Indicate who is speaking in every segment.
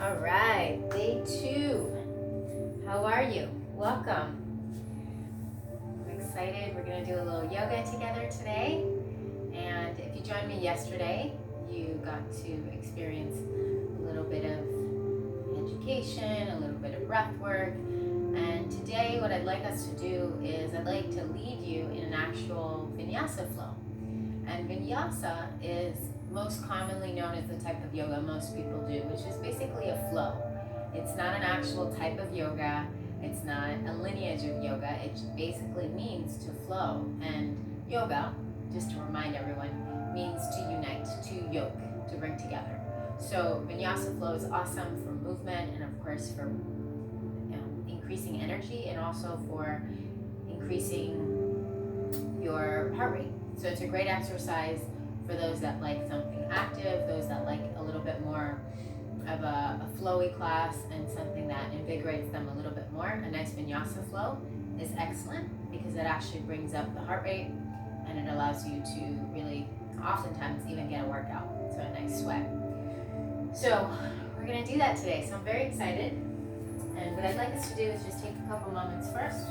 Speaker 1: All right, day 2. How are you? Welcome. I'm excited. We're going to do a little yoga together today. And if you joined me yesterday, you got to experience a little bit of education, a little bit of breath work. And today, what I'd like us to do is I'd like to lead you in an actual Vinyasa flow. And Vinyasa is most commonly known as the type of yoga most people do, which is basically a flow. It's not an actual type of yoga. It's not a lineage of yoga. It basically means to flow. And yoga, just to remind everyone, means to unite, to yoke, to bring together. So Vinyasa flow is awesome for movement and of course for increasing energy and also for increasing your heart rate. So it's a great exercise for those that like something active, those that like a little bit more of a flowy class and something that invigorates them a little bit more. A nice Vinyasa flow is excellent because it actually brings up the heart rate and it allows you to really oftentimes even get a workout, so a nice sweat. So we're going to do that today, so I'm very excited. And what I'd like us to do is just take a couple moments first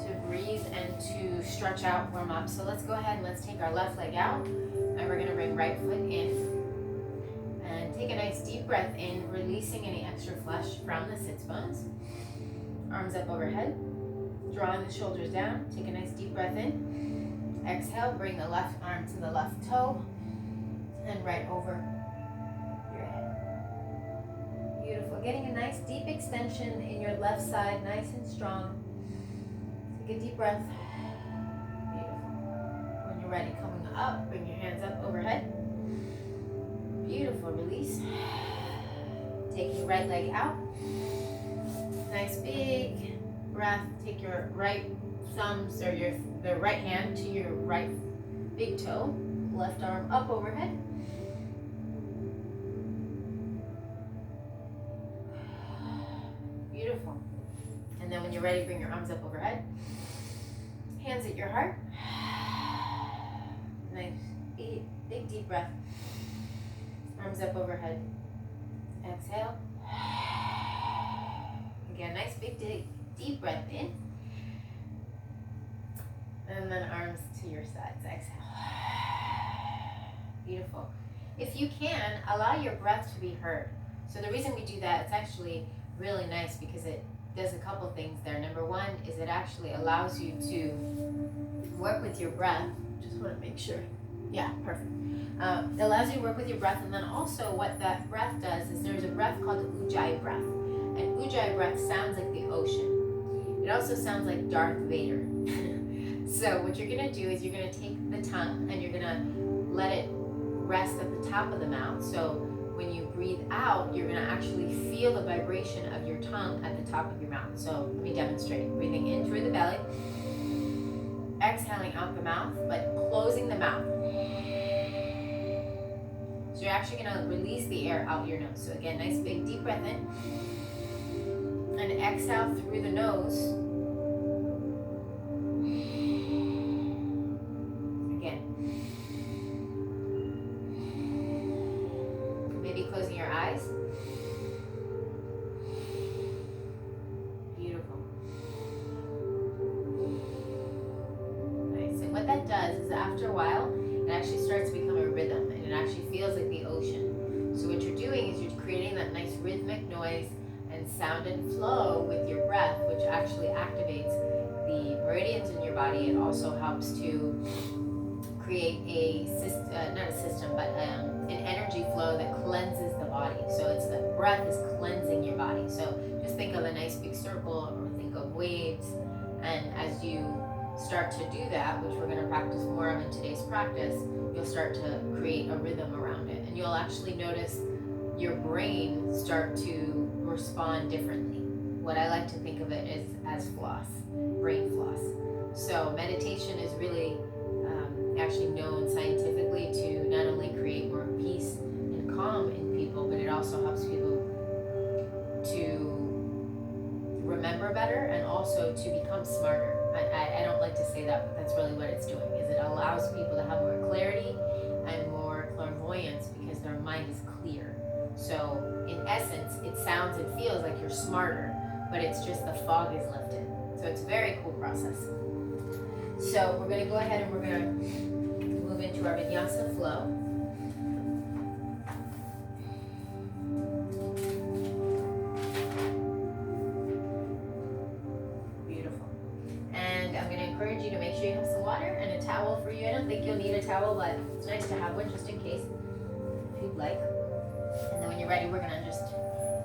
Speaker 1: to breathe and to stretch out, warm up. So let's go ahead and let's take our left leg out and we're going to bring right foot in. And take a nice deep breath in, releasing any extra flesh from the sits bones. Arms up overhead, drawing the shoulders down. Take a nice deep breath in. Exhale, bring the left arm to the left toe and right over your head. Beautiful. Getting a nice deep extension in your left side, nice and strong. Take a deep breath. Beautiful. When you're ready, coming up, bring your hands up overhead. Beautiful, release. Take your right leg out. Nice big breath. Take your right thumbs or the right hand to your right big toe. Left arm up overhead. Beautiful. And then when you're ready, bring your arms up overhead. Hands at your heart. Nice big deep breath. Arms up overhead. Exhale. Again, nice big deep breath in. And then arms to your sides. Exhale. Beautiful. If you can, allow your breath to be heard. So the reason we do that, it's actually really nice because it does a couple things there. Number one is it actually allows you to work with your breath. Just want to make sure. Yeah, perfect. It allows you to work with your breath, and then also what that breath does is there's a breath called the Ujjayi breath, and Ujjayi breath sounds like the ocean. It also sounds like Darth Vader. So what you're going to do is you're going to take the tongue and you're going to let it rest at the top of the mouth. So when you breathe out, you're going to actually feel the vibration of your tongue at the top of your mouth. So let me demonstrate. Breathing in through the belly, exhaling out the mouth, but closing the mouth. So you're actually going to release the air out your nose. So again, nice big deep breath in. And exhale through the nose. Again. Maybe closing your eyes. Beautiful. Nice. And what that does is after a while, it actually starts to become a rhythm and it actually feels like the ocean. So what you're doing is you're creating that nice rhythmic noise and sound and flow with your breath, which actually activates the meridians in your body. It also helps to create not a system, but an energy flow that cleanses the body. So it's the breath is cleansing your body. So just think of a nice big circle or think of waves, and as you start to do that, which we're going to practice more of in today's practice, you'll start to create a rhythm around it. And you'll actually notice your brain start to respond differently. What I like to think of it is as floss, brain floss. So meditation is really actually known scientifically to not only create more peace and calm in people, but it also helps people to remember better and also to become smarter. I don't like to say that, but that's really what it's doing, is it allows people to have more clarity and more clairvoyance because their mind is clear. So in essence, it sounds and feels like you're smarter, but it's just the fog is lifted. So it's a very cool process. So we're going to go ahead and we're going to move into our Vinyasa flow. Beautiful. And I'm going to encourage you to make sure you have some water and a towel for you. I don't think you'll need a towel, but it's nice to have one just in case, if you'd like. And then when you're ready, we're going to just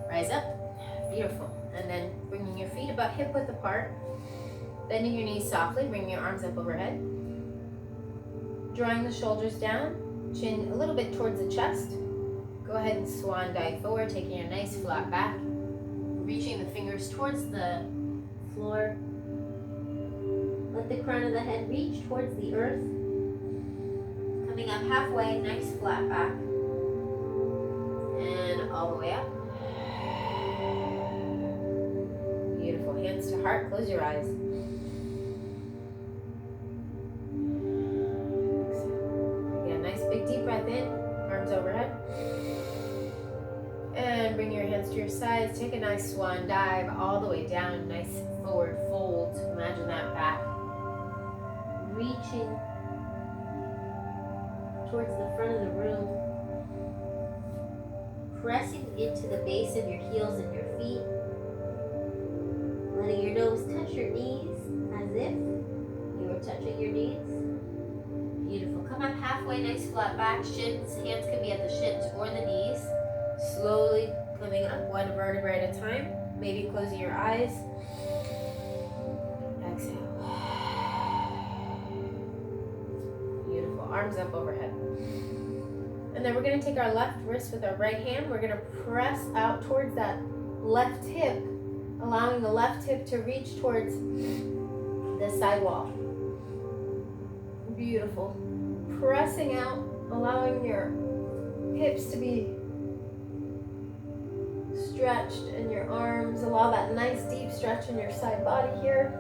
Speaker 1: rise up. Beautiful. And then bringing your feet about hip width apart. Bending your knees softly, bringing your arms up overhead. Drawing the shoulders down, chin a little bit towards the chest. Go ahead and swan dive forward, taking a nice flat back. Reaching the fingers towards the floor. Let the crown of the head reach towards the earth. Coming up halfway, nice flat back. And all the way up. Beautiful. Hands to heart, close your eyes. Deep breath in, arms overhead. And bring your hands to your sides. Take a nice swan dive all the way down. Nice forward fold. Imagine that back. Reaching towards the front of the room. Pressing into the base of your heels and your feet. Letting your nose touch your knees as if you were touching your knees. Beautiful. Come up halfway, nice flat back. Shins, hands can be at the shins or the knees. Slowly coming up one vertebrae at a time. Maybe closing your eyes. Exhale. Beautiful. Arms up overhead. And then we're going to take our left wrist with our right hand. We're going to press out towards that left hip, allowing the left hip to reach towards the side wall. Beautiful. Pressing out, allowing your hips to be stretched and your arms. Allow that nice deep stretch in your side body here.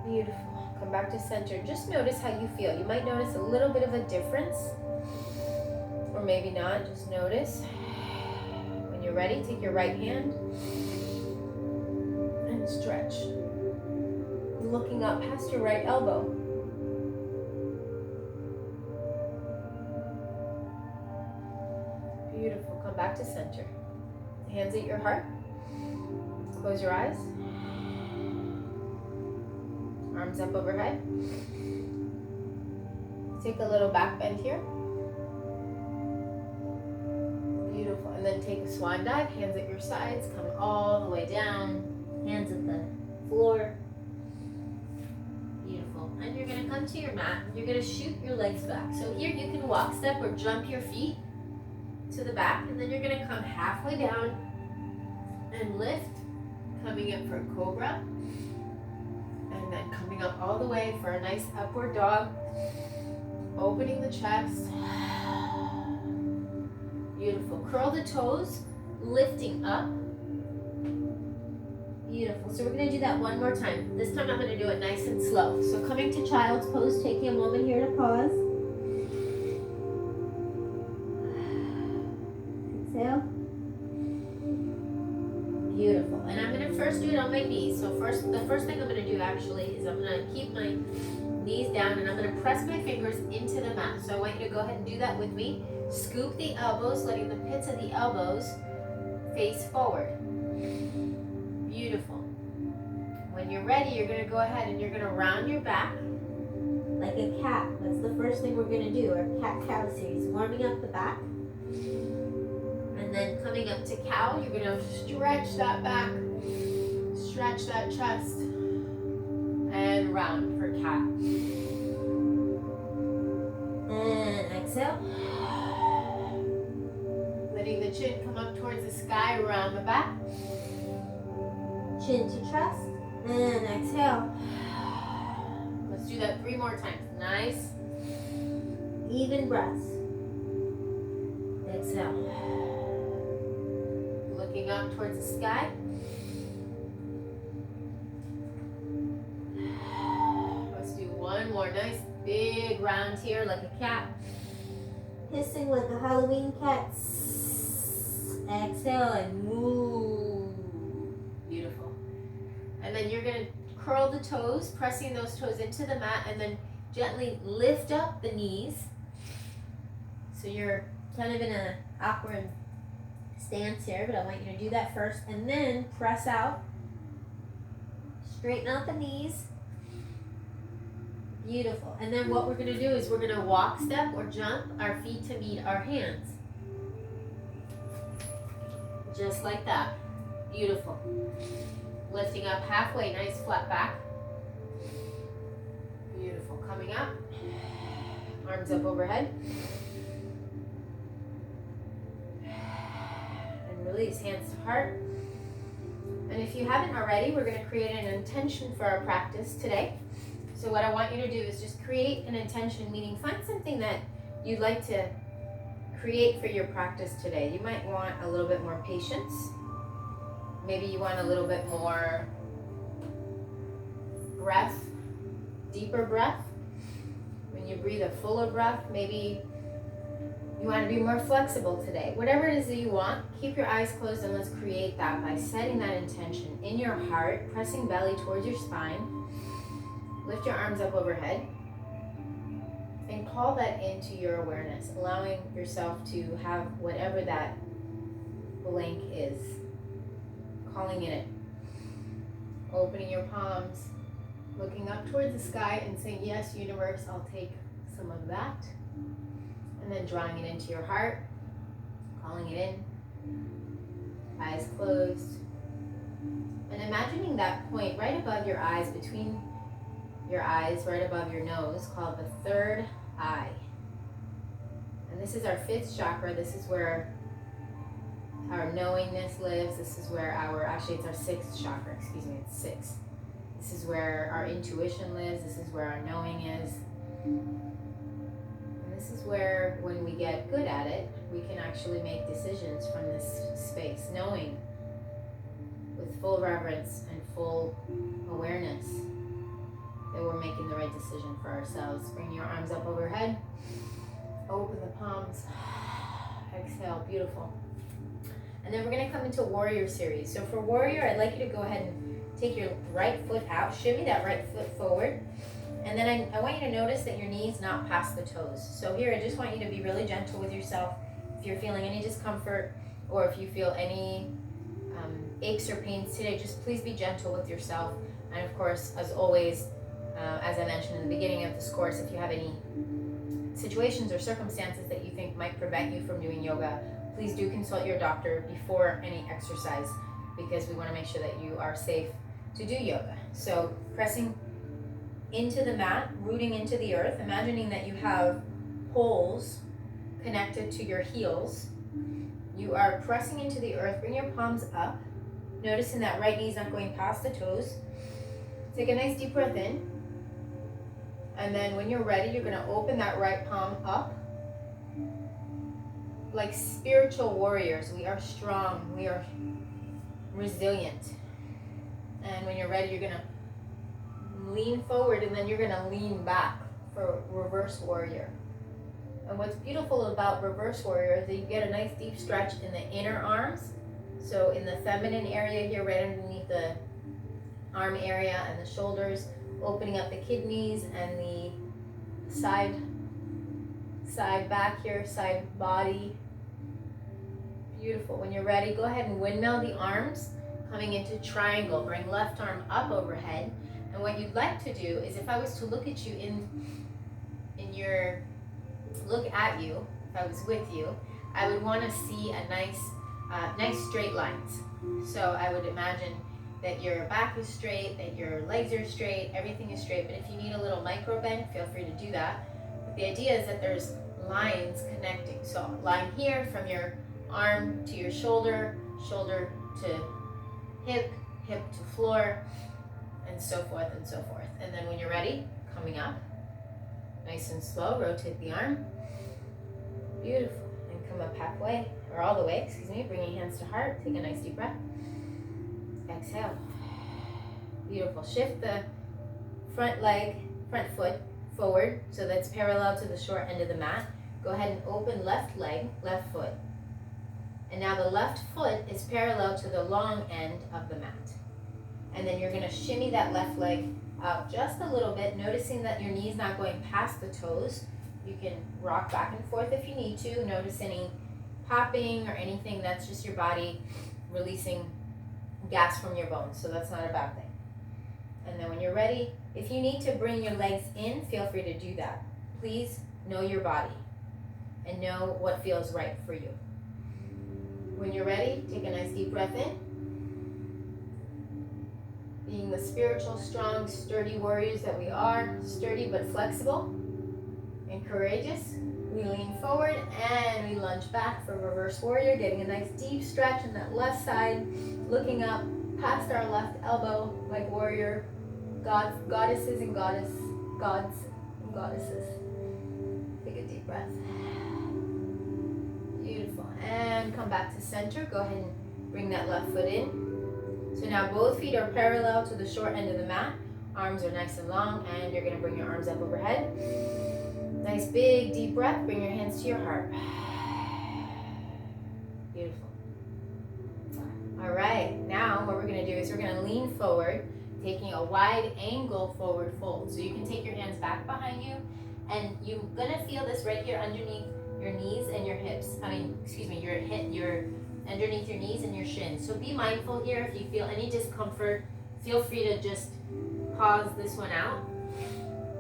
Speaker 1: Beautiful. Come back to center. Just notice how you feel. You might notice a little bit of a difference, or maybe not. Just notice. When you're ready, take your right hand and stretch. Looking up past your right elbow. Beautiful. Come back to center. Hands at your heart. Close your eyes. Arms up overhead. Take a little back bend here. Beautiful. And then take a swan dive. Hands at your sides. Come all the way down. Hands at the floor. Beautiful. And you're going to come to your mat. You're going to shoot your legs back. So here you can walk step or jump your feet to the back, and then you're going to come halfway down and lift, coming in for a cobra, and then coming up all the way for a nice upward dog, opening the chest. Beautiful. Curl the toes, lifting up. Beautiful. So we're going to do that one more time. This time I'm going to do it nice and slow. So coming to child's pose, taking a moment here to pause. Exhale. Beautiful. And I'm going to first do it on my knees. So the first thing I'm going to do actually is I'm going to keep my knees down and I'm going to press my fingers into the mat. So I want you to go ahead and do that with me. Scoop the elbows, letting the pits of the elbows face forward. Beautiful. When you're ready, you're going to go ahead and you're going to round your back like a cat. That's the first thing we're going to do, our cat-cow series. Warming up the back. And then coming up to cow, you're going to stretch that back, stretch that chest, and round for cat. And exhale. Letting the chin come up towards the sky, round the back. Chin to chest, and exhale. Let's do that 3 more times. Nice, even breaths. Exhale. Looking up towards the sky. Let's do one more nice big round here like a cat. Hissing like a Halloween cat. Exhale and move. Beautiful. And then you're going to curl the toes, pressing those toes into the mat, and then gently lift up the knees. So you're kind of in an awkward stance here, but I want you to do that first. And then press out. Straighten out the knees. Beautiful. And then what we're going to do is we're going to walk, step, or jump our feet to meet our hands. Just like that. Beautiful. Lifting up halfway, nice flat back. Beautiful. Coming up. Arms up overhead. And release, hands to heart. And if you haven't already, we're going to create an intention for our practice today. So what I want you to do is just create an intention, meaning find something that you'd like to create for your practice today. You might want a little bit more patience. Maybe you want a little bit more breath, deeper breath. When you breathe a fuller breath, maybe you want to be more flexible today. Whatever it is that you want, keep your eyes closed and let's create that by setting that intention in your heart, pressing belly towards your spine. Lift your arms up overhead and call that into your awareness, allowing yourself to have whatever that blank is. Calling in it. Opening your palms, looking up towards the sky and saying, yes, universe, I'll take some of that. And then drawing it into your heart, calling it in, eyes closed. And imagining that point right above your eyes, between your eyes, right above your nose, called the third eye. And this is our fifth chakra. This is where our knowingness lives. This is where actually it's our sixth chakra, excuse me, it's six. This is where our intuition lives. This is where our knowing is. And this is where, when we get good at it, we can actually make decisions from this space, knowing with full reverence and full awareness that we're making the right decision for ourselves. Bring your arms up overhead. Open the palms. Exhale. Beautiful. And then we're going to come into warrior series. So for warrior, I'd like you to go ahead and take your right foot out. Shimmy that right foot forward. And then I want you to notice that your knees not past the toes. So here, I just want you to be really gentle with yourself. If you're feeling any discomfort or if you feel any aches or pains today, just please be gentle with yourself. And of course, as always, as I mentioned in the beginning of this course, if you have any situations or circumstances that you think might prevent you from doing yoga, please do consult your doctor before any exercise, because we want to make sure that you are safe to do yoga. So pressing into the mat, rooting into the earth, imagining that you have holes connected to your heels. You are pressing into the earth. Bring your palms up, noticing that right knee's not going past the toes. Take a nice deep breath in. And then when you're ready, you're going to open that right palm up. Like spiritual warriors, we are strong, we are resilient. And when you're ready, you're going to lean forward and then you're going to lean back for reverse warrior. And what's beautiful about reverse warrior is that you get a nice deep stretch in the inner arms. So in the feminine area here, right underneath the arm area and the shoulders, opening up the kidneys and the side back here, side body. Beautiful. When you're ready, go ahead and windmill the arms, coming into triangle. Bring left arm up overhead. And what you'd like to do is, if I was to look at you look at you, if I was with you, I would want to see a nice straight lines. So I would imagine that your back is straight, that your legs are straight, everything is straight. But if you need a little micro bend, feel free to do that. But the idea is that there's lines connecting. So line here from your arm to your shoulder, shoulder to hip, hip to floor, and so forth and so forth. And then when you're ready, coming up, nice and slow, rotate the arm. Beautiful. And come up halfway, or all the way, excuse me. Bring your hands to heart. Take a nice deep breath. Exhale. Beautiful. Shift the front foot forward so that's parallel to the short end of the mat. Go ahead and open left leg, left foot. And now the left foot is parallel to the long end of the mat. And then you're gonna shimmy that left leg out just a little bit, noticing that your knee's not going past the toes. You can rock back and forth if you need to. Notice any popping or anything. That's just your body releasing gas from your bones, so that's not a bad thing. And then when you're ready, if you need to bring your legs in, feel free to do that. Please know your body and know what feels right for you. When you're ready, take a nice deep breath in. Being the spiritual, strong, sturdy warriors that we are, sturdy but flexible and courageous, we lean forward and we lunge back for reverse warrior, getting a nice deep stretch on that left side, looking up past our left elbow like warrior, goddesses and gods and goddesses. Take a deep breath. Beautiful. And come back to center. Go ahead and bring that left foot in. So now both feet are parallel to the short end of the mat. Arms are nice and long, and you're going to bring your arms up overhead. Nice big deep breath. Bring your hands to your heart. Beautiful. All right, now what we're going to do is we're going to lean forward, taking a wide angle forward fold. So you can take your hands back behind you, and you're going to feel this right here underneath your knees and your hips. Your underneath your knees and your shins. So be mindful here. If you feel any discomfort, feel free to just pause this one out.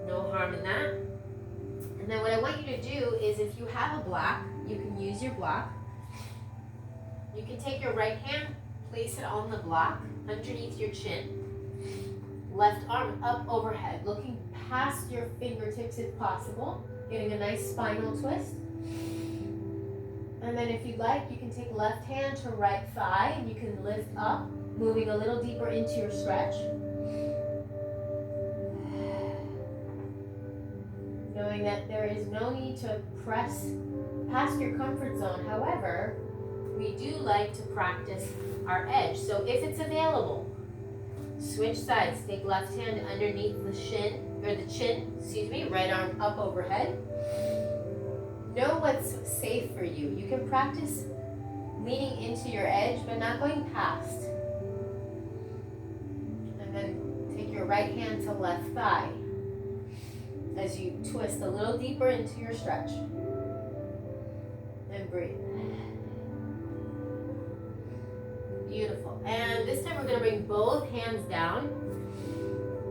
Speaker 1: No harm in that. And then what I want you to do is, if you have a block, you can use your block. You can take your right hand, place it on the block underneath your chin. Left arm up overhead, looking past your fingertips if possible, getting a nice spinal twist. And then if you'd like, you can take left hand to right thigh and you can lift up, moving a little deeper into your stretch. Knowing that there is no need to press past your comfort zone. However, we do like to practice our edge. So if it's available, switch sides. Take left hand underneath the chin, right arm up overhead. Know what's safe for you. You can practice leaning into your edge, but not going past. And then take your right hand to left thigh as you twist a little deeper into your stretch. And breathe. Beautiful. And this time we're going to bring both hands down.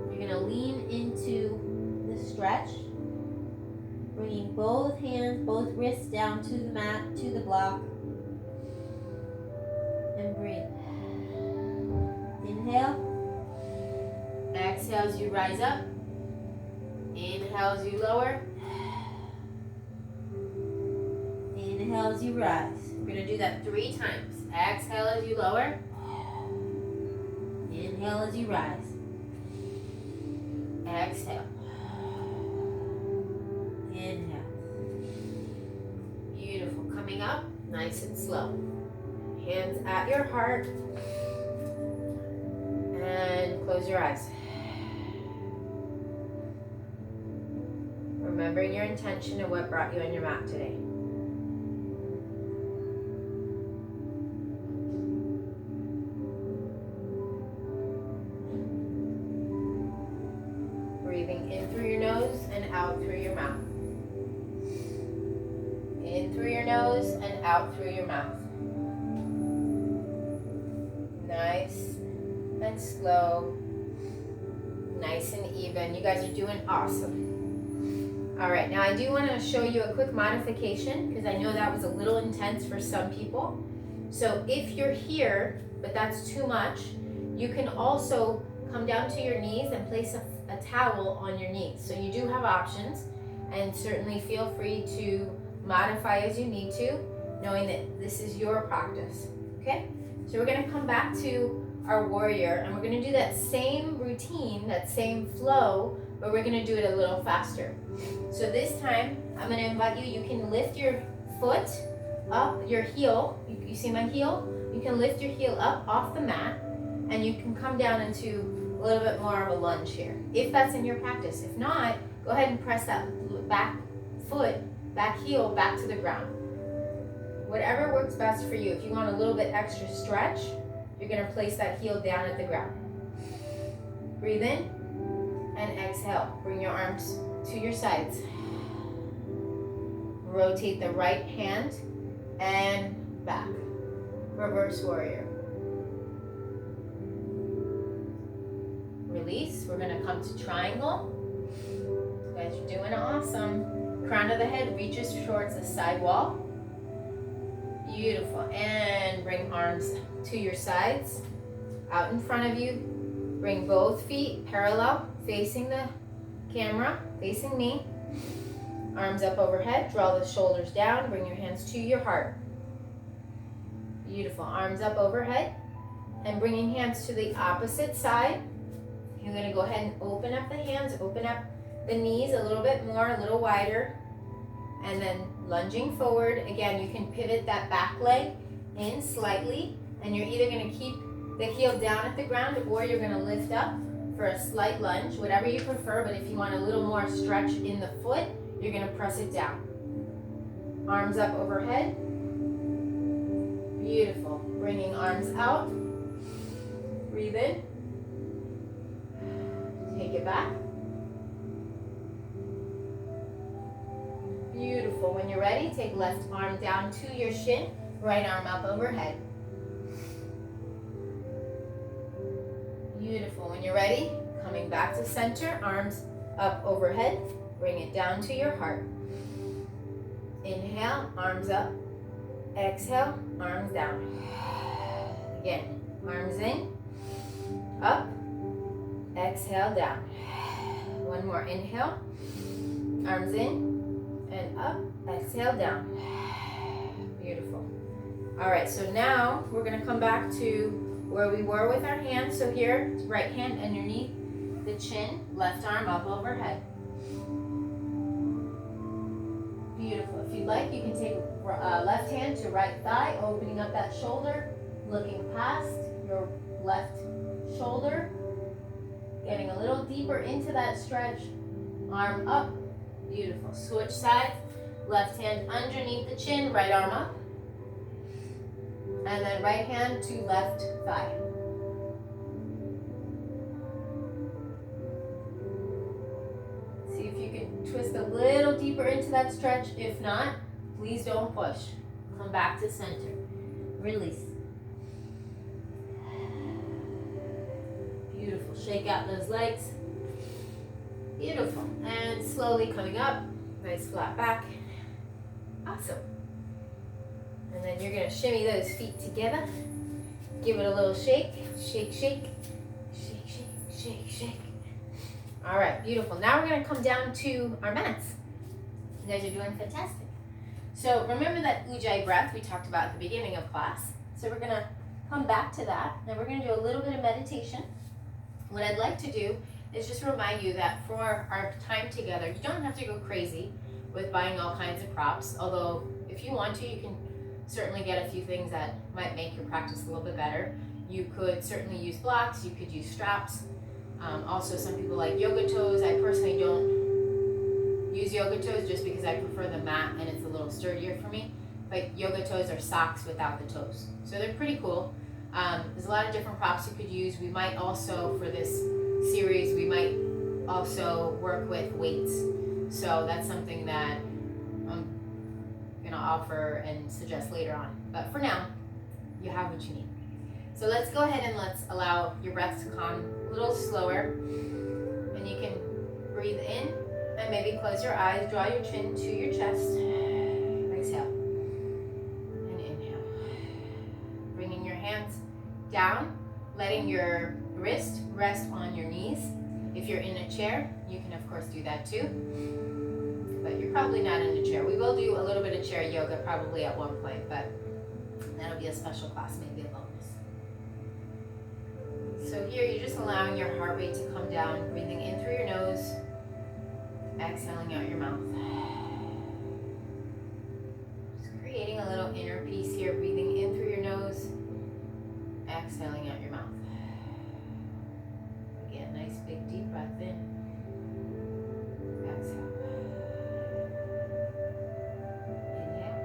Speaker 1: You're going to lean into the stretch. Bringing both hands, both wrists down to the mat, to the block. And breathe. Inhale. Exhale as you rise up. Inhale as you lower. Inhale as you rise. We're going to do that 3 times. Exhale as you lower. Inhale as you rise. Exhale. Inhale. Beautiful. Coming up, nice and slow. Hands at your heart. And close your eyes. Remembering your intention and what brought you on your mat today. Breathing in through your nose and out through your mouth. In through your nose and out through your mouth. Nice and slow. Nice and even. You guys are doing awesome. All right, now I do want to show you a quick modification because I know that was a little intense for some people. So if you're here, but that's too much, you can also come down to your knees and place a towel on your knees. So you do have options, and certainly feel free to modify as you need to, knowing that this is your practice, okay? So we're gonna come back to our warrior, and we're gonna do that same routine, that same flow, but we're gonna do it a little faster. So this time, I'm gonna invite you, you can lift your foot up, your heel, you see my heel? You can lift your heel up off the mat, and you can come down into a little bit more of a lunge here, if that's in your practice. If not, go ahead and press that back foot, back heel, back to the ground. Whatever works best for you. If you want a little bit extra stretch, you're gonna place that heel down at the ground. Breathe in and exhale. Bring your arms to your sides. Rotate the right hand and back. Reverse warrior. Release. We're gonna come to triangle. You guys are doing awesome. Crown of the head reaches towards the side wall. Beautiful. And bring arms to your sides. Out in front of you. Bring both feet parallel, facing the camera, facing me. Arms up overhead. Draw the shoulders down. Bring your hands to your heart. Beautiful. Arms up overhead. And bringing hands to the opposite side. You're going to go ahead and open up the hands, open up the knees a little bit more, a little wider. And then lunging forward. Again, you can pivot that back leg in slightly. And you're either going to keep the heel down at the ground or you're going to lift up for a slight lunge, whatever you prefer. But if you want a little more stretch in the foot, you're going to press it down. Arms up overhead. Beautiful. Bringing arms out. Breathe in. Take it back. Beautiful. When you're ready, take left arm down to your shin, right arm up overhead. Beautiful. When you're ready, coming back to center, arms up overhead, bring it down to your heart. Inhale, arms up. Exhale, arms down. Again, arms in, up, exhale, down. One more, inhale, arms in, and up, exhale, down. Beautiful. All right, so now we're gonna come back to where we were with our hands. So here, right hand underneath the chin, left arm up overhead. Beautiful. If you'd like, you can take left hand to right thigh, opening up that shoulder, looking past your left shoulder, getting a little deeper into that stretch. Arm up. Beautiful. Switch sides. Left hand underneath the chin, right arm up. And then right hand to left thigh. See if you can twist a little deeper into that stretch. If not, please don't push. Come back to center. Release. Beautiful. Shake out those legs. Beautiful. And slowly coming up. Nice flat back. Awesome. And then you're going to shimmy those feet together. Give it a little shake. Shake, shake. Shake, shake, shake, shake. All right, beautiful. Now we're going to come down to our mats. You guys are doing fantastic. So remember that Ujjayi breath we talked about at the beginning of class. So we're going to come back to that. Now we're going to do a little bit of meditation. What I'd like to do is just remind you that for our time together, you don't have to go crazy with buying all kinds of props. Although if you want to, you can certainly get a few things that might make your practice a little bit better. You could certainly use blocks, you could use straps. Also, some people like yoga toes. I personally don't use yoga toes just because I prefer the mat and it's a little sturdier for me. But yoga toes are socks without the toes. So they're pretty cool. There's a lot of different props you could use. We might also, for this series, we might also work with weights. So that's something that I'm going to offer and suggest later on. But for now, you have what you need. So let's go ahead and let's allow your breath to come a little slower. And you can breathe in and maybe close your eyes. Draw your chin to your chest. Exhale. And inhale. Bringing your hands down, letting your wrist rest on your knees. If you're in a chair, you can of course do that too. But you're probably not in a chair. We will do a little bit of chair yoga probably at one point, but that'll be a special class, maybe a bonus. So here you're just allowing your heart rate to come down, breathing in through your nose, exhaling out your mouth. Just creating a little inner peace here, breathing in through your nose, exhaling out your mouth. Again, nice big deep breath in. Exhale. Inhale.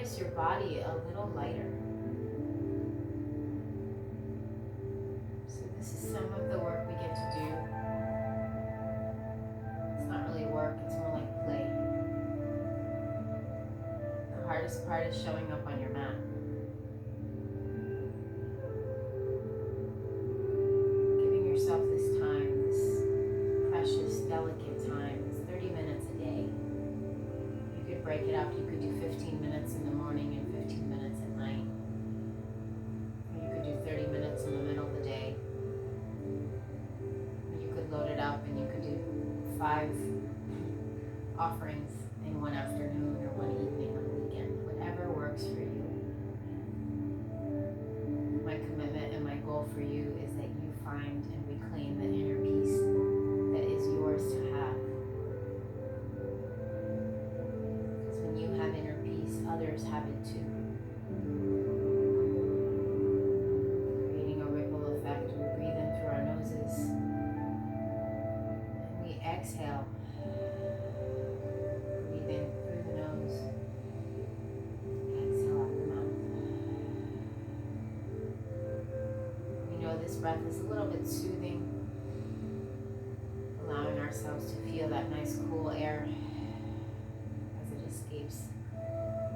Speaker 1: notice your body a little lighter. So this is some of the work we get to do. It's not really work, it's more like play. The hardest part is showing up on your mat. Giving yourself this time, this precious, delicate time. It's 30 minutes a day. You could break it up. You could do 15 minutes in the morning and 15 minutes at night. Or you could do 30 minutes in the middle of the day. Or you could load it up and you could do 5 offerings in one afternoon or one evening on the weekend. Whatever works for you. My commitment and my goal for you is that you find and reclaim the inner peace that is yours to have. Because when you have inner peace, others have it too. Creating a ripple effect. We breathe in through our noses. And we exhale. Breathe in through the nose. Exhale out the mouth. We know this breath is a little bit soothing. Allowing ourselves to feel that nice cool air as it escapes from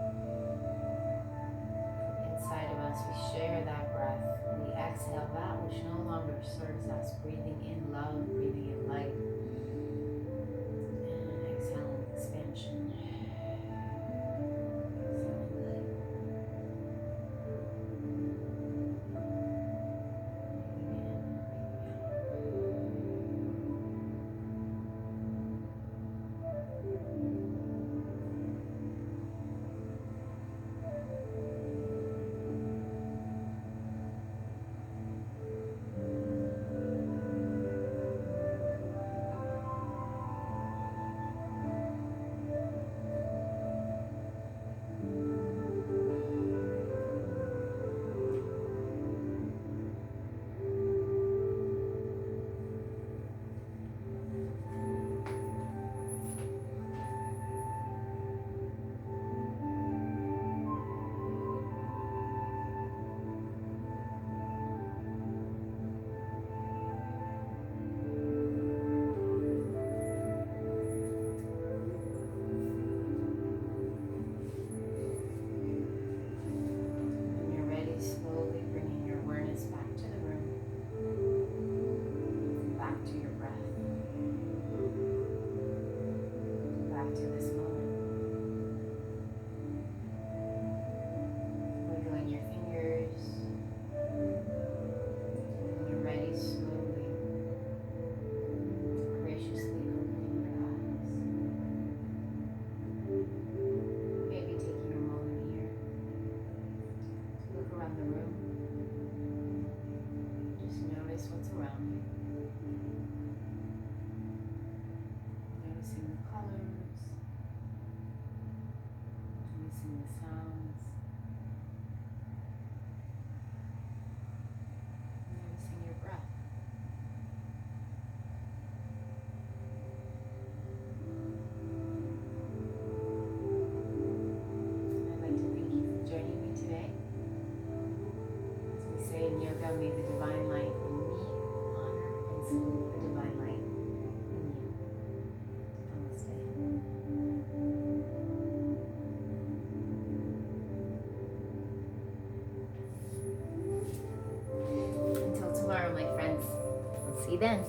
Speaker 1: inside of us. We share that breath. We exhale that which no longer serves us. Breathing in love, breathing in light, and exhaling expansion. Exhaling light. May the divine light in me honor and salute the divine light in you. Namaste. Until tomorrow, my friends. I'll see you then.